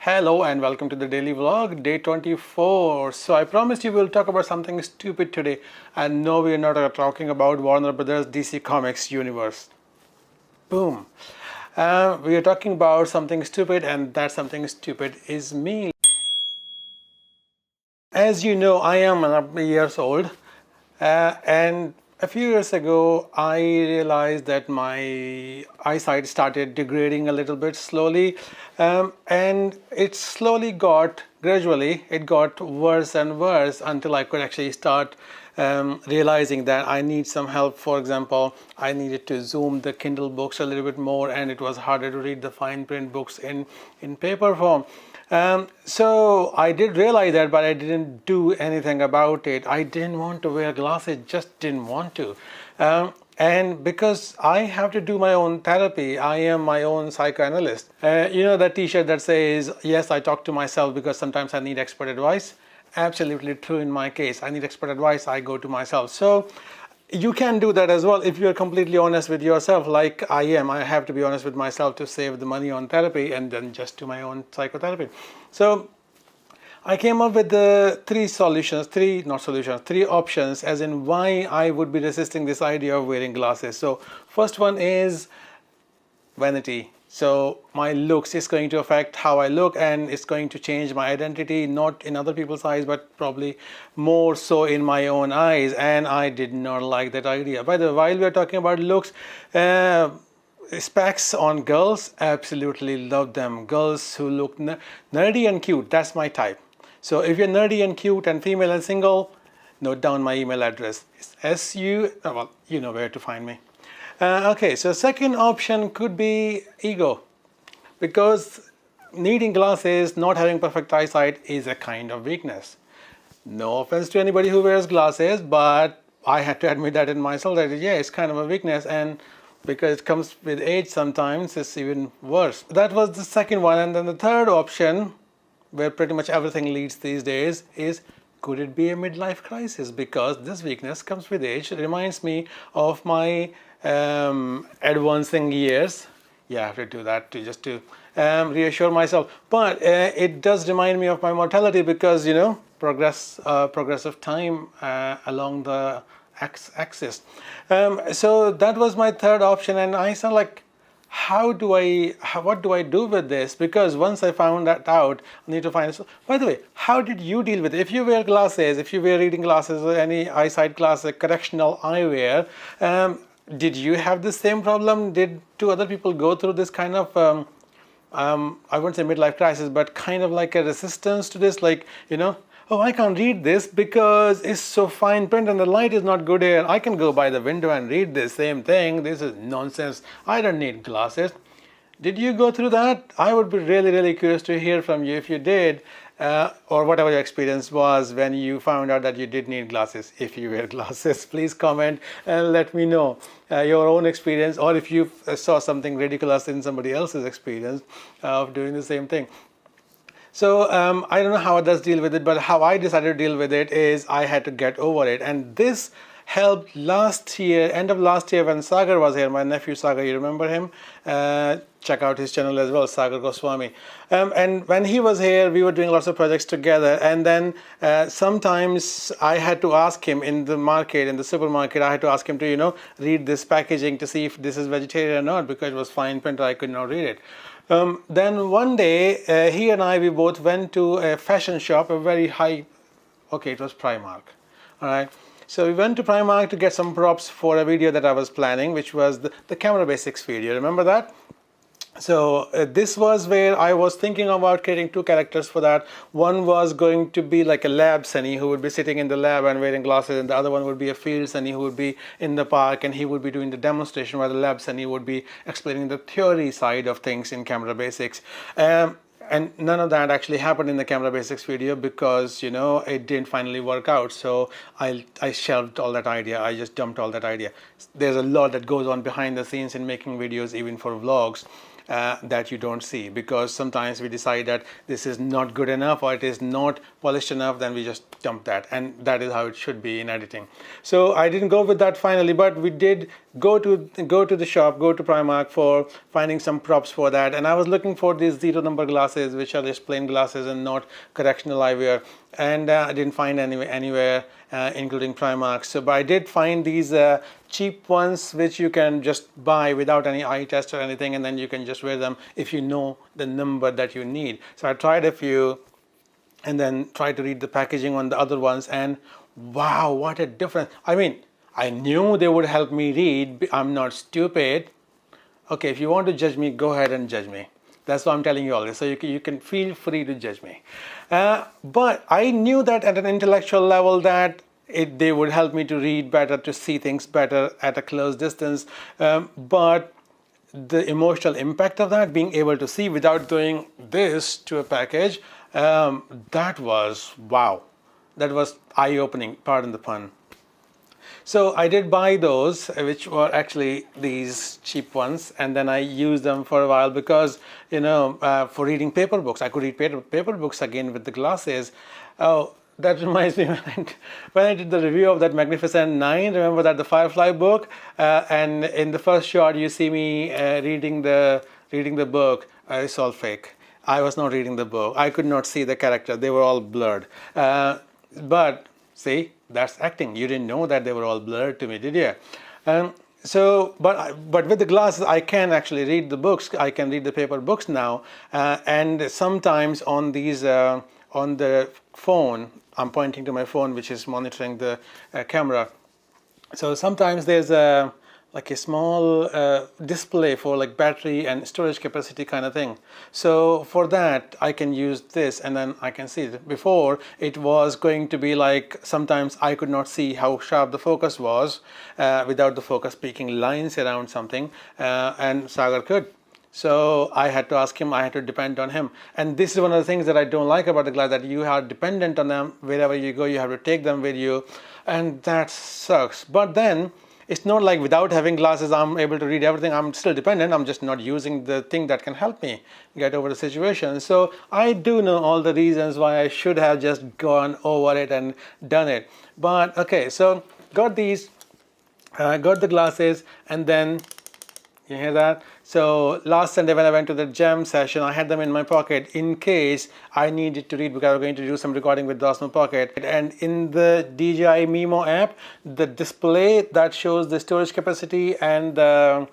Hello and welcome to the daily vlog, day 24. So I promised you we'll talk about something stupid today. And no, we're not talking about Warner Brothers DC Comics universe. Boom. We are talking about something stupid, and that something stupid is me. As you know, I am years old, and a few years ago I realized that my eyesight started degrading a little bit slowly, and it slowly gradually it got worse and worse until I could actually start realizing that I need some help. For example, I needed to zoom the Kindle books a little bit more, and it was harder to read the fine print books in paper form. So I did realize that, but I didn't do anything about it. I didn't want to wear glasses, just didn't want to. And because I have to do my own therapy, I am my own psychoanalyst. You know that t-shirt that says, yes, I talk to myself because sometimes I need expert advice? Absolutely true in my case. I need expert advice, I go to myself. So you can do that as well if you're completely honest with yourself, like I am. I have to be honest with myself to save the money on therapy and then just do my own psychotherapy. So I came up with the three options as in why I would be resisting this idea of wearing glasses. So first one is vanity. So my looks is going to affect how I look, and it's going to change my identity, not in other people's eyes, but probably more so in my own eyes. And I did not like that idea. By the way, while we're talking about looks, specs on girls, absolutely love them. Girls who look nerdy and cute, that's my type. So if you're nerdy and cute and female and single, note down my email address. It's SU, well, you know where to find me. Okay, so second option could be ego, because needing glasses, not having perfect eyesight is a kind of weakness. No offense to anybody who wears glasses, but I had to admit that in myself that yeah, it's kind of a weakness, and because it comes with age sometimes it's even worse. That was the second one. And then the third option, where pretty much everything leads these days, is could it be a midlife crisis? Because this weakness comes with age. It reminds me of my advancing years. Yeah, I have to do that to reassure myself. But it does remind me of my mortality, because you know, progressive time along the axis. So that was my third option, and I said, like, what do I do with this? Because once I found that out, I need to find it. So, by the way, how did you deal with it? If you wear glasses, if you wear reading glasses or any eyesight glasses, correctional eyewear, did you have the same problem? Did two other people go through this kind of I wouldn't say midlife crisis, but kind of like a resistance to this, like, you know, oh, I can't read this because it's so fine print and the light is not good here. I can go by the window and read this same thing. This is nonsense. I don't need glasses. Did you go through that? I would be really, really curious to hear from you if you did, or whatever your experience was when you found out that you did need glasses. If you wear glasses, please comment and let me know your own experience, or if you saw something ridiculous in somebody else's experience of doing the same thing. So I don't know how others deal with it, but how I decided to deal with it is I had to get over it. And this helped last year, end of last year, when Sagar was here, my nephew Sagar, you remember him? Check out his channel as well, Sagar Goswami. And when he was here, we were doing lots of projects together. And then sometimes I had to ask him in the market, in the supermarket, I had to ask him to, you know, read this packaging to see if this is vegetarian or not, because it was fine print, I could not read it. Then one day, he and I, we both went to a fashion shop, a very high, okay, it was Primark, all right. So we went to Primark to get some props for a video that I was planning, which was the camera basics video. Remember that? So this was where I was thinking about creating two characters for that. One was going to be like a lab Sunny who would be sitting in the lab and wearing glasses, and the other one would be a field Sunny who would be in the park and he would be doing the demonstration, while the lab Sunny would be explaining the theory side of things in camera basics. And none of that actually happened in the camera basics video because, you know, it didn't finally work out. So I shelved all that idea. I just dumped all that idea. There's a lot that goes on behind the scenes in making videos, even for vlogs. that you don't see, because sometimes we decide that this is not good enough or it is not polished enough, then we just dump that, and that is how it should be in editing. So I didn't go with that finally, but we did go to the shop, go to Primark for finding some props for that, and I was looking for these 0 number glasses, which are just plain glasses and not correctional eyewear, and I didn't find anywhere including Primark. So but I did find these cheap ones which you can just buy without any eye test or anything, and then you can just wear them if you know the number that you need. So I tried a few and then tried to read the packaging on the other ones, and wow, what a difference. I mean, I knew they would help me read. I'm not stupid. Okay, if you want to judge me, go ahead and judge me. That's why I'm telling you all this. So you can feel free to judge me. But I knew that at an intellectual level that they would help me to read better, to see things better at a close distance. But the emotional impact of that, being able to see without doing this to a package, that was wow. That was eye-opening, pardon the pun. So I did buy those, which were actually these cheap ones, and then I used them for a while because, for reading paper books. I could read paper books again with the glasses. Oh, that reminds me, when I did the review of that Magnificent 9, remember that the Firefly book, and in the first shot you see me reading the book. It's all fake. I was not reading the book. I could not see the character. They were all blurred. But see, that's acting. You didn't know that they were all blurred to me, did you? But with the glasses, I can actually read the books. I can read the paper books now. And sometimes on these, on the phone, I'm pointing to my phone, which is monitoring the camera. So sometimes there's like a small display for like battery and storage capacity kind of thing. So for that, I can use this, and then I can see it. Before, it was going to be like, sometimes I could not see how sharp the focus was without the focus peeking lines around something, and Sagar could. So I had to ask him, I had to depend on him. And this is one of the things that I don't like about the glass, that you are dependent on them. Wherever you go, you have to take them with you, and that sucks. But then, it's not like without having glasses I'm able to read everything. I'm still dependent. I'm just not using the thing that can help me get over the situation. So I do know all the reasons why I should have just gone over it and done it. But okay, so got these, got the glasses, and then, you hear that? So last Sunday when I went to the jam session, I had them in my pocket in case I needed to read, because I was going to do some recording with the Osmo Pocket. And in the DJI Mimo app, the display that shows the storage capacity and the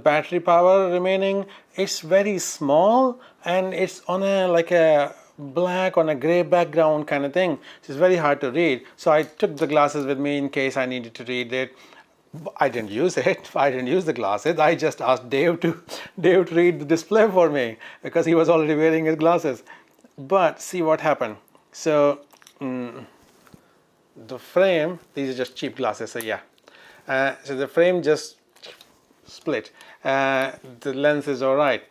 battery power remaining, it's very small, and it's on a black on a gray background kind of thing. So it's very hard to read. So I took the glasses with me in case I needed to read it. I didn't use it. I didn't use the glasses. I just asked Dave to read the display for me, because he was already wearing his glasses. But see what happened. So the frame, these are just cheap glasses, so yeah. So the frame just split. The lens is all right.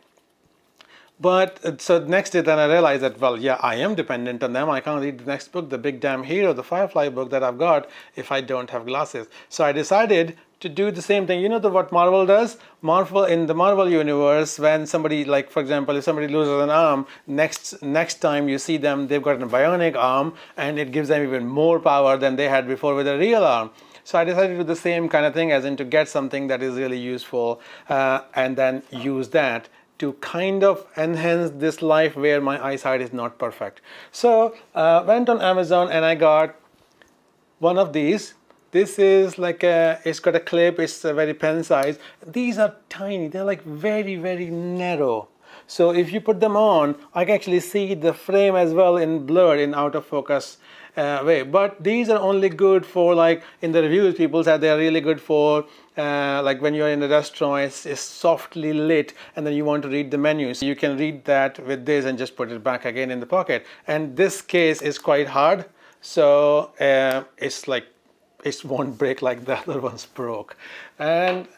But so next day then I realized that, well, yeah, I am dependent on them. I can't read the next book, the Big Damn Hero, the Firefly book that I've got, if I don't have glasses. So I decided to do the same thing. You know what Marvel does? Marvel, in the Marvel universe, when somebody, like for example, if somebody loses an arm, next time you see them, they've got a bionic arm, and it gives them even more power than they had before with a real arm. So I decided to do the same kind of thing, as in to get something that is really useful, and then use that to kind of enhance this life where my eyesight is not perfect. So went on Amazon and I got one of these. This is like it's got a clip, it's a very pen size. These are tiny, they're like very, very narrow. So if you put them on, I can actually see the frame as well in blurred, in out of focus way. But these are only good for, like in the reviews people said they are really good for like when you're in a restaurant, it's softly lit and then you want to read the menu. So you can read that with this and just put it back again in the pocket. And this case is quite hard. So it's like, it won't break like the other ones broke. And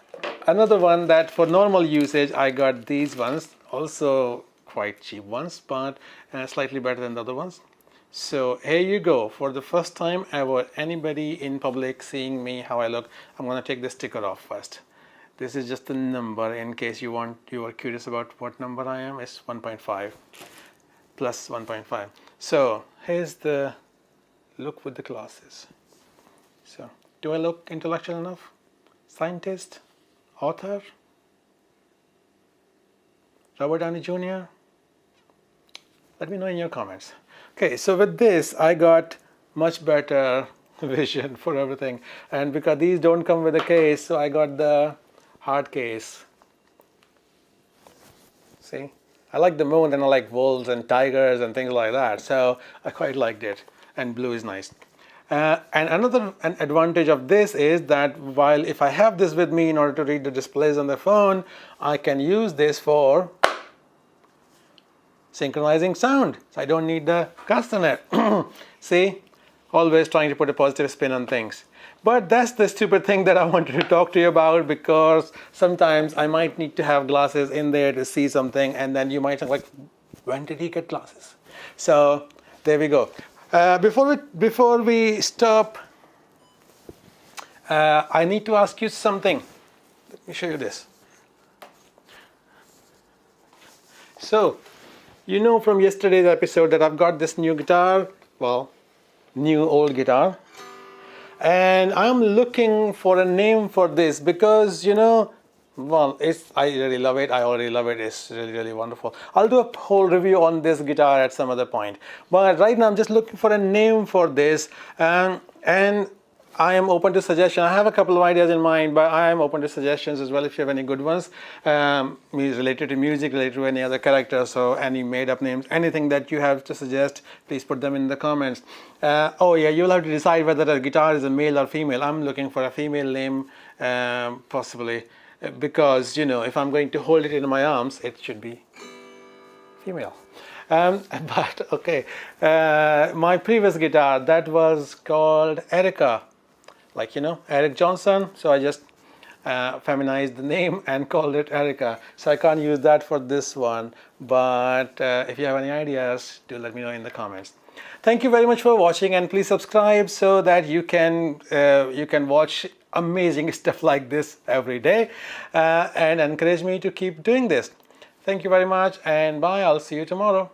another one that for normal usage, I got these ones, also quite cheap ones, but slightly better than the other ones. So here you go. For the first time ever, anybody in public seeing me how I look, I'm going to take the sticker off first. This is just the number in case you are curious about what number I am. It's 1.5 plus 1.5. So here's the look with the glasses. So do I look intellectual enough? Scientist? Author? Robert Downey Jr.? Let me know in your comments. Okay, so with this I got much better vision for everything, and because these don't come with a case, so I got the hard case. See, I like the moon and I like wolves and tigers and things like that, so I quite liked it, and blue is nice. And another advantage of this is that while if I have this with me in order to read the displays on the phone, I can use this for synchronizing sound. So I don't need the castanet. See, always trying to put a positive spin on things. But that's the stupid thing that I wanted to talk to you about, because sometimes I might need to have glasses in there to see something, and then you might think like, when did he get glasses? So there we go. Before we stop, I need to ask you something. Let me show you this. So, you know from yesterday's episode that I've got this new guitar, well, new old guitar, and I'm looking for a name for this because, you know, well, I really love it. I already love it. It's really, really wonderful. I'll do a whole review on this guitar at some other point, but right now I'm just looking for a name for this, and I am open to suggestions. I have a couple of ideas in mind, but I am open to suggestions as well if you have any good ones, related to music, related to any other character, so any made-up names, anything that you have to suggest, please put them in the comments. Oh yeah, you'll have to decide whether the guitar is a male or female. I'm looking for a female name, possibly, because, you know, if I'm going to hold it in my arms, it should be female. But okay, my previous guitar, that was called Erica, like, you know, Eric Johnson, so I just feminized the name and called it Erica. So I can't use that for this one, but if you have any ideas, do let me know in the comments. Thank you very much for watching, and please subscribe so that you can watch amazing stuff like this every day, and encourage me to keep doing this. Thank you very much, and bye. I'll see you tomorrow.